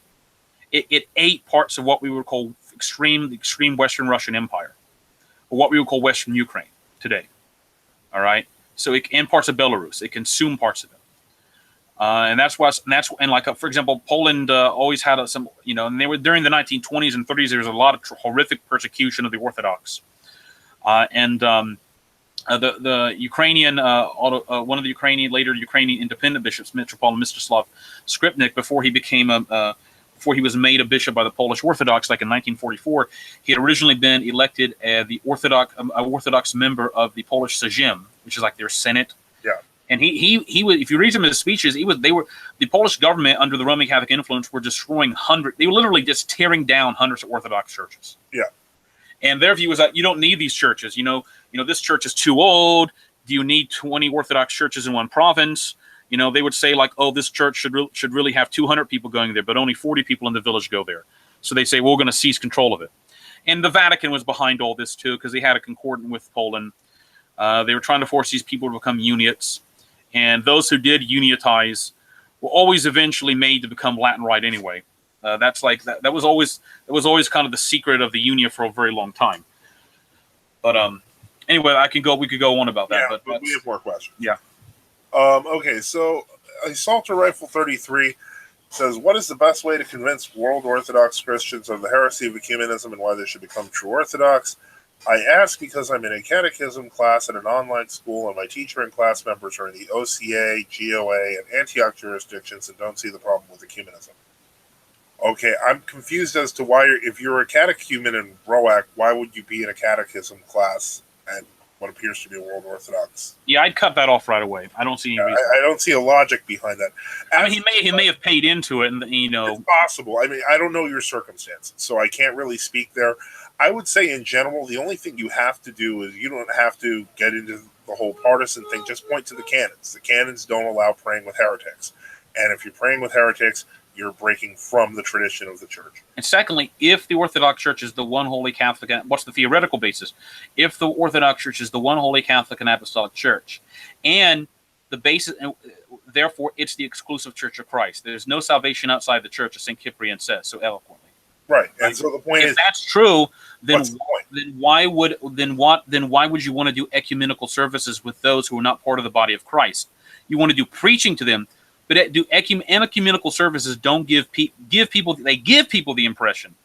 it ate parts of what we would call the extreme Western Russian Empire, or what we would call Western Ukraine today. All right, So and parts of Belarus, it consumed parts of it. And that's why, and like, for example, Poland always had some, and they were during the 1920s and 30s, there was a lot of horrific persecution of the Orthodox. The Ukrainian, one of the later Ukrainian independent bishops, Metropolitan Mstislav Skripnik, before he was made a bishop by the Polish Orthodox, like in 1944, he had originally been elected as the Orthodox member of the Polish Sejm, which is like their Senate. Yeah. And he was, if you read some of his speeches, the Polish government under the Roman Catholic influence were destroying they were literally just tearing down hundreds of Orthodox churches. Yeah. And their view was that you don't need these churches. This church is too old. Do you need 20 Orthodox churches in one province? They would say like, oh, this church should really have 200 people going there, but only 40 people in the village go there. So they say, well, we're going to seize control of it. And the Vatican was behind all this too, because they had a concordant with Poland. They were trying to force these people to become uniates. And those who did unitize were always eventually made to become Latin Rite anyway. That was always kind of the secret of the Unia for a very long time. But anyway, we could go on about that. Yeah, but we have more questions. Yeah. Okay, so Assaulter Rifle 33 says, what is the best way to convince World Orthodox Christians of the heresy of ecumenism and why they should become true Orthodox? I ask because I'm in a catechism class at an online school, and my teacher and class members are in the OCA, GOA, and Antioch jurisdictions and don't see the problem with ecumenism. Okay, I'm confused as to why, if you're a catechumen in ROAC, why would you be in a catechism class at what appears to be a World Orthodox? Yeah, I'd cut that off right away. I don't see any reason. I don't see a logic behind that. He may have paid into it, and It's possible. I mean, I don't know your circumstances, so I can't really speak there. I would say in general, the only thing you have to do is you don't have to get into the whole partisan thing. Just point to the canons. The canons don't allow praying with heretics. And if you're praying with heretics, you're breaking from the tradition of the church. And secondly, if the Orthodox Church is the one holy Catholic, what's the theoretical basis? If the Orthodox Church is the one holy Catholic and Apostolic Church, and the basis, therefore, it's the exclusive Church of Christ. There's no salvation outside the Church, as St. Cyprian says so eloquently. Right, and so the point is, if that's true, then what's the point? why would you want to do ecumenical services with those who are not part of the body of Christ? You want to do preaching to them, but do ecumenical services don't give people the impression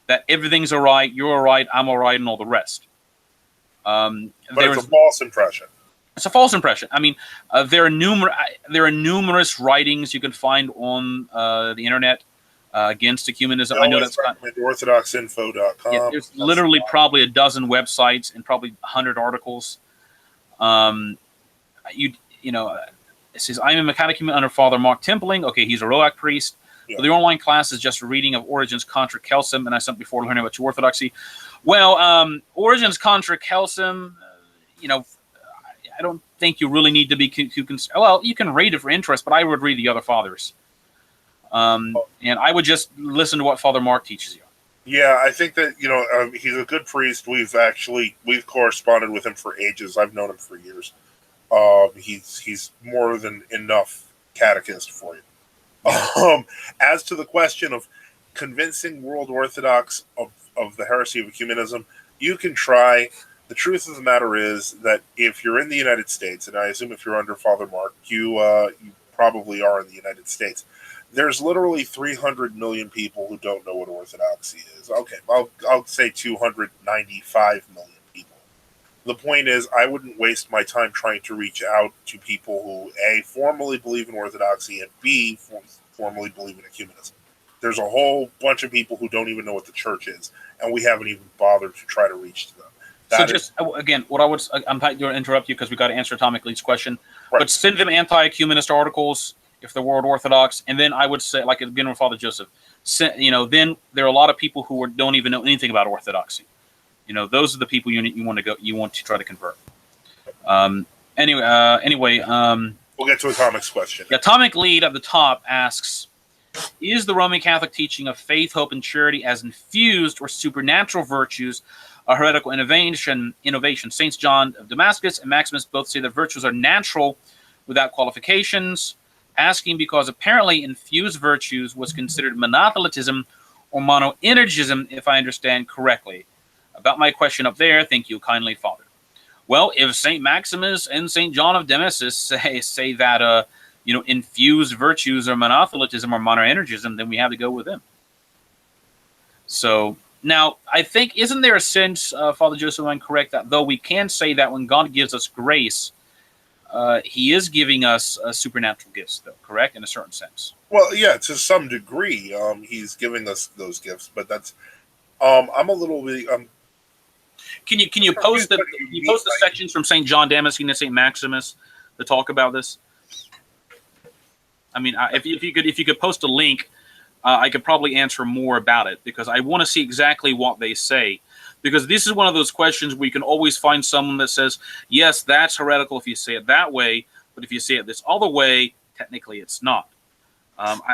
that everything's all right, you're all right, I'm all right, and all the rest. But it's a false impression. It's a false impression. I mean, there are numerous writings you can find on the internet against ecumenism. I know that's orthodoxinfo.com. Yeah, there's literally probably a dozen websites and probably 100 articles. It says, I'm a catechumen under Father Mark Templing. Okay, he's a ROAC priest. Yeah. So the online class is just a reading of Origen's Contra Celsum, and I sent before learning about orthodoxy. Well, Origen's Contra Celsum, I don't think you really need to be too concerned. Well, you can read it for interest, but I would read the other fathers. And I would just listen to what Father Mark teaches you. Yeah, I think that, he's a good priest. We've corresponded with him for ages. I've known him for years. He's more than enough catechist for you. As to the question of convincing World Orthodox of the heresy of ecumenism, you can try. The truth of the matter is that if you're in the United States, and I assume if you're under Father Mark, you probably are in the United States, there's literally 300 million people who don't know what Orthodoxy is. Okay, I'll say 295 million. The point is, I wouldn't waste my time trying to reach out to people who, A, formally believe in Orthodoxy, and B, formally believe in ecumenism. There's a whole bunch of people who don't even know what the church is, and we haven't even bothered to try to reach to them. Again, what I'm not going to interrupt you because we got to answer Atomic Lead's question, right. But send them anti-ecumenist articles if they're World Orthodox, and then I would say, like again with Father Joseph, then there are a lot of people who don't even know anything about Orthodoxy. Those are the people you want to try to convert. Anyway, we'll get to Atomic's question. Atomic Lead at the top asks, is the Roman Catholic teaching of faith, hope, and charity as infused or supernatural virtues a heretical innovation? Saints John of Damascus and Maximus both say that virtues are natural without qualifications, asking because apparently infused virtues was considered monothelitism or monoenergism, if I understand correctly. About my question up there, thank you kindly, Father. Well, if Saint Maximus and Saint John of Damascus say that infused virtues or monothelitism or monoenergism, then we have to go with them. So now, I think, isn't there a sense, Father Joseph, I'm correct, that though we can say that when God gives us grace, He is giving us supernatural gifts, though, correct, in a certain sense? Well, yeah, to some degree, He's giving us those gifts, but that's I'm a little bit. Can you post the sections from Saint John Damascene and Saint Maximus to talk about this? I mean, if you could post a link, I could probably answer more about it, because I want to see exactly what they say. Because this is one of those questions where you can always find someone that says, yes, that's heretical if you say it that way, but if you say it this other way, technically it's not.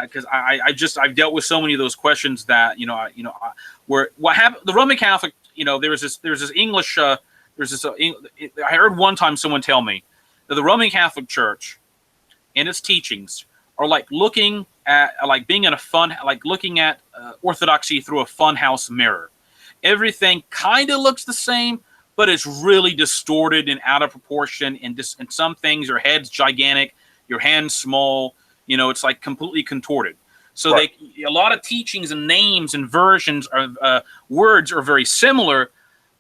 Because I've dealt with so many of those questions that where what happened. The Roman Catholic, there's this English. I heard one time someone tell me that the Roman Catholic Church and its teachings are like looking at, being in looking at orthodoxy through a funhouse mirror. Everything kind of looks the same, but it's really distorted and out of proportion. And some things, your head's gigantic, your hand's small. It's like completely contorted. So right. A lot of teachings and names and versions of words are very similar,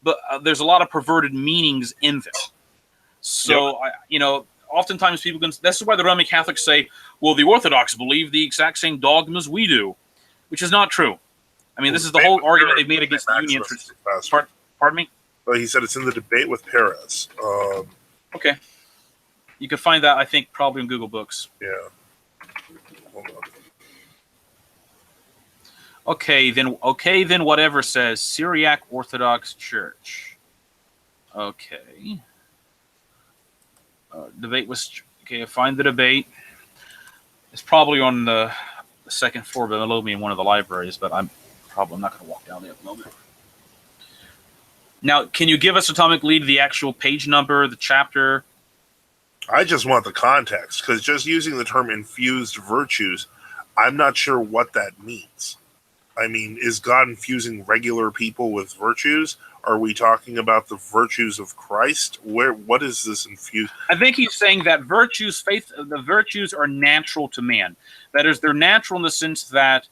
but there's a lot of perverted meanings in them. So, yep. Oftentimes people can. This is why the Roman Catholics say, well, the Orthodox believe the exact same dogmas we do, which is not true. I mean, this is the whole argument they've made against the union. Pardon me? Well, he said it's in the debate with Paris. Okay. You can find that, I think, probably in Google Books. Yeah. Hold on. Okay, then whatever says Syriac Orthodox Church. Okay. Debate was... Okay, find the debate. It's probably on the second floor below me in one of the libraries, but I'm not going to walk down there at the moment. Now, can you give us, Atomic Lead, the actual page number, the chapter? I just want the context, because just using the term infused virtues, I'm not sure what that means. I mean, is God infusing regular people with virtues? Are we talking about the virtues of Christ? What is this infused? I think he's saying that the virtues are natural to man. That is, they're natural in the sense that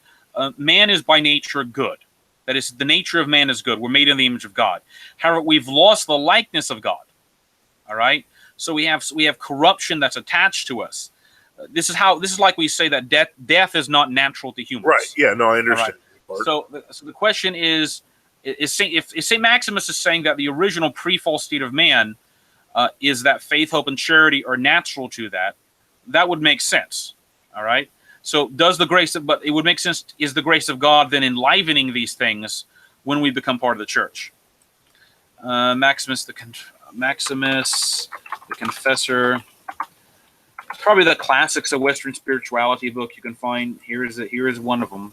man is by nature good. That is, the nature of man is good. We're made in the image of God. However, we've lost the likeness of God. All right? So we have corruption that's attached to us. This is like we say that death is not natural to humans. Right. Yeah, no, I understand. Right. So the question is if St. Maximus is saying that the original pre-fall state of man is that faith, hope, and charity are natural to that would make sense. All right? So but it would make sense, is the grace of God then enlivening these things when we become part of the church? Maximus the Confessor, probably the classics of Western spirituality book you can find. Here is one of them.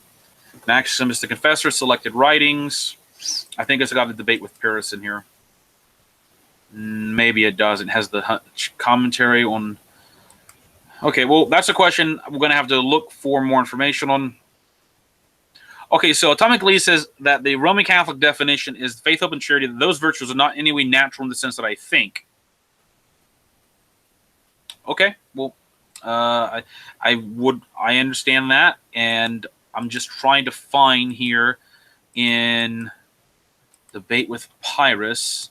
Maximus the Confessor, selected writings. I think it's got a debate with Paris in here. Maybe it does. It has the commentary on. Okay, well, that's a question we're going to have to look for more information on. Okay, so Atomic Lee says that the Roman Catholic definition is faith, hope, and charity. That those virtues are not in any way natural in the sense that I think. Okay, well, I understand that, and I'm just trying to find here in debate with Pyrrhus.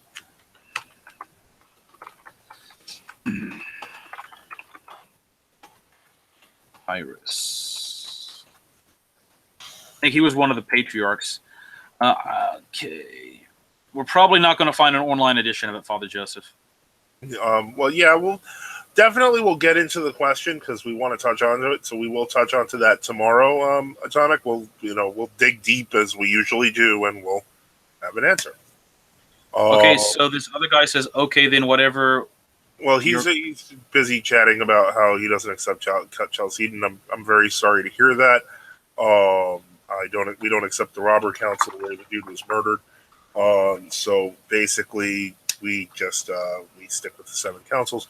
Pyrrhus. I think he was one of the patriarchs. Okay. We're probably not going to find an online edition of it, Father Joseph. Well, yeah, we'll get into the question because we want to touch on it. So we will touch onto that tomorrow, Atomic. We'll dig deep as we usually do, and we'll have an answer. Okay, so this other guy says, okay, then whatever. Well, he's busy chatting about how he doesn't accept Chalcedon. I'm very sorry to hear that. We don't accept the robber council where the dude was murdered. So basically, we stick with the seven councils.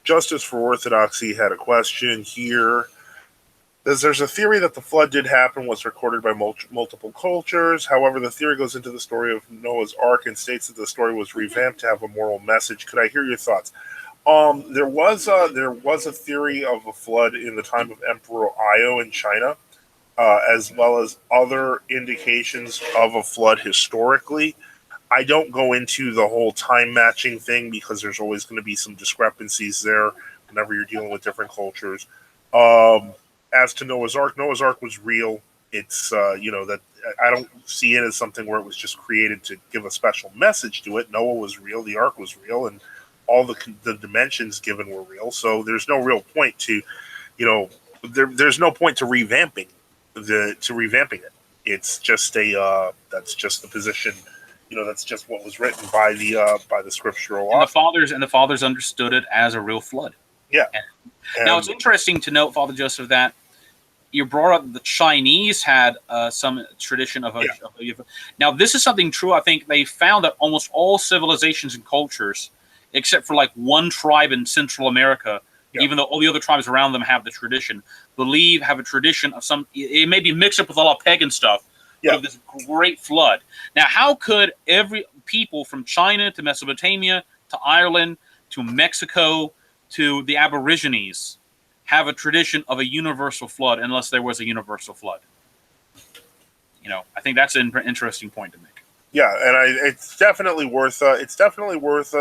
Justice for Orthodoxy had a question here. There's a theory that the flood did happen, was recorded by multiple cultures. However, the theory goes into the story of Noah's Ark and states that the story was revamped to have a moral message. Could I hear your thoughts? There was a theory of a flood in the time of Emperor Io in China, as well as other indications of a flood historically. I don't go into the whole time matching thing because there's always going to be some discrepancies there whenever you're dealing with different cultures. As to Noah's Ark was real. It's that I don't see it as something where it was just created to give a special message to it. Noah was real, the Ark was real, and all the dimensions given were real. So there's no real point to, there's no point to revamping it. It's just that's just the position. That's just what was written by the scriptural author. And the fathers understood it as a real flood. Yeah. Now it's interesting to note, Father Joseph, that you brought up the Chinese had some tradition of a. Now this is something true. I think they found that almost all civilizations and cultures, except for like one tribe in Central America, even though all the other tribes around them have the tradition, have a tradition of some. It may be mixed up with a lot of pagan stuff. Of this great flood. Now, how could every people from China to Mesopotamia to Ireland to Mexico to the Aborigines have a tradition of a universal flood unless there was a universal flood? I think that's an interesting point to make. Yeah, and it's definitely worth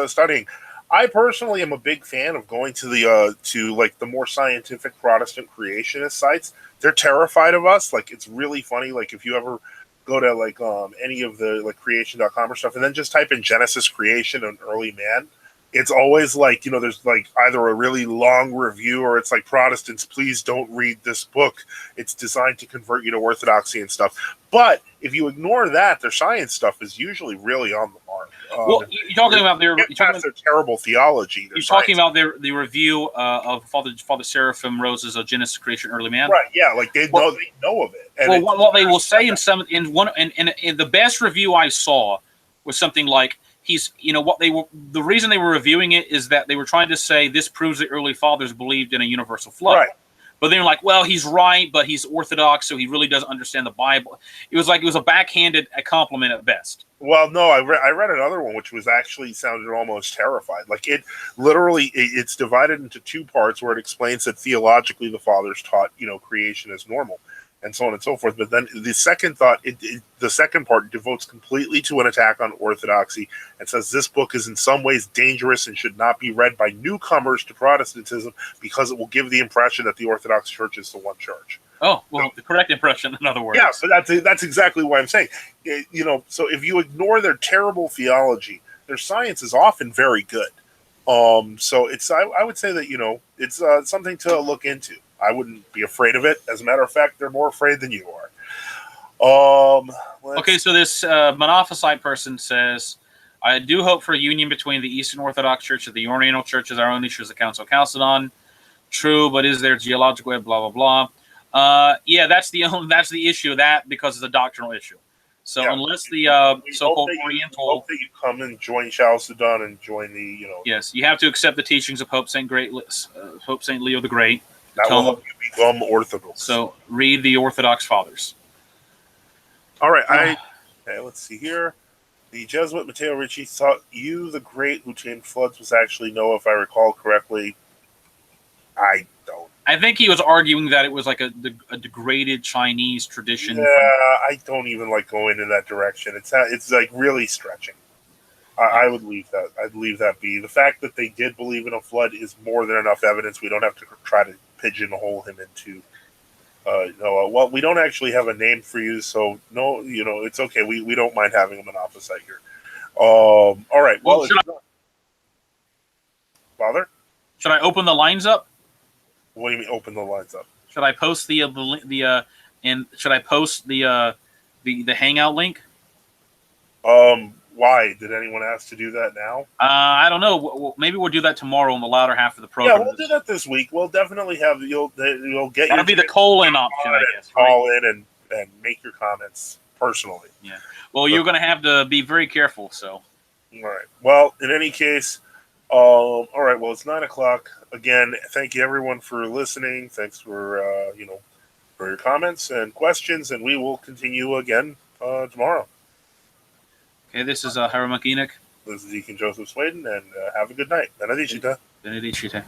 studying. I personally am a big fan of going to the more scientific Protestant creationist sites. They're terrified of us. Like, it's really funny. Like, if you ever go to any of the creation.com or stuff, and then just type in Genesis creation and early man, it's always there's either a really long review or it's like, Protestants, please don't read this book. It's designed to convert you to Orthodoxy and stuff. But if you ignore that, their science stuff is usually really on the mark. You're talking about their terrible theology. You're talking about the review of Father Seraphim Rose's Genesis creation early man, right? Yeah, they know of it. And what they will say in the best review I saw was something like, the reason they were reviewing it is that they were trying to say this proves the early fathers believed in a universal flood. Right. But they're like, well, he's right, but he's Orthodox, so he really doesn't understand the Bible. It was a backhanded compliment at best. Well, no, I read another one which was actually sounded almost terrified. It's divided into two parts where it explains that theologically the fathers taught creation is normal, and so on and so forth. But then the second part devotes completely to an attack on orthodoxy and says this book is in some ways dangerous and should not be read by newcomers to Protestantism because it will give the impression that the Orthodox Church is the one church. Oh, well, the correct impression, in other words. Yeah, so that's exactly what I'm saying. So if you ignore their terrible theology, their science is often very good. So I would say that it's something to look into. I wouldn't be afraid of it. As a matter of fact, they're more afraid than you are. Okay, so this Monophysite person says, I do hope for a union between the Eastern Orthodox Church and the Oriental Church as our own issue as the Council of Chalcedon. True, but is there geological way, blah, blah, blah. That's the issue of that, because it's a doctrinal issue. So unless the so-called Oriental... hope that you come and join Chalcedon and join the, Yes, you have to accept the teachings of Pope St. Leo the Great. That will help you become Orthodox. So read the Orthodox Fathers. All right. Let's see here. The Jesuit Matteo Ricci thought you, the great who tamed floods, was actually Noah, if I recall correctly. I don't. I think he was arguing that it was like a degraded Chinese tradition. Yeah, I don't even like going in that direction. It's like really stretching. I would leave that. I'd leave that be. The fact that they did believe in a flood is more than enough evidence. We don't have to try to pigeonhole him into Noah. Well, we don't actually have a name for you, so no, it's okay. We don't mind having a monophysite here. All right. Well, Father, should I open the lines up? What do you mean open the lines up? Should I post the Hangout link? Why? Did anyone ask to do that now? I don't know. Maybe we'll do that tomorrow in the latter half of the program. Yeah, we'll do that this week. We'll definitely have you'll get. That'll be the call-in option, I guess. Call in and make your comments personally. Yeah. Well, you're going to have to be very careful. So. All right. Well, in any case, all right. Well, it's 9:00 again. Thank you everyone for listening. Thanks for for your comments and questions, and we will continue again tomorrow. Okay, this is Hieromonk Enoch. This is Deacon Joseph Swaden, and have a good night. Benedicite. Benedicite.